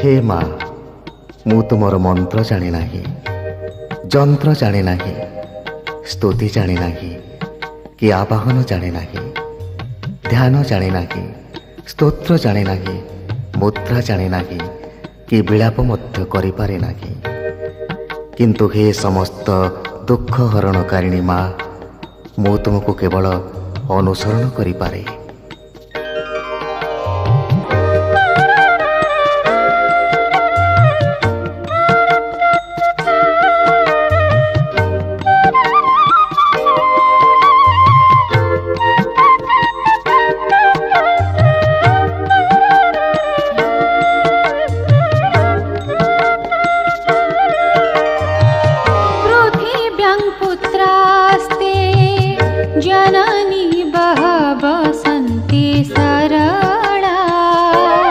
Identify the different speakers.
Speaker 1: हे माँ ମୁଁ ତୁମର ମନ୍ତ୍ର ଜାଣି ନାହିଁ, ଯନ୍ତ୍ର ଜାଣି ନାହିଁ, ସ୍ତୁତି ଜାଣି ନାହିଁ, କି ଆବାହନ ଜାଣି ନାହିଁ, ଧ୍ୟାନ ଜାଣି ନାହିଁ, ସ୍ତୋତ୍ର ଜାଣି ନାହିଁ, ମୁଦ୍ରା ଜାଣି ନାହିଁ, କି ବିଳାପ ମଧ୍ୟ କରିପାରେ ନାହିଁ। କିନ୍ତୁ ହେ ସମସ୍ତ ଦୁଃଖ ହରଣକାରିଣୀ ମା, ମୁଁ ତୁମକୁ କେବଳ ଅନୁସରଣ କରିପାରେ।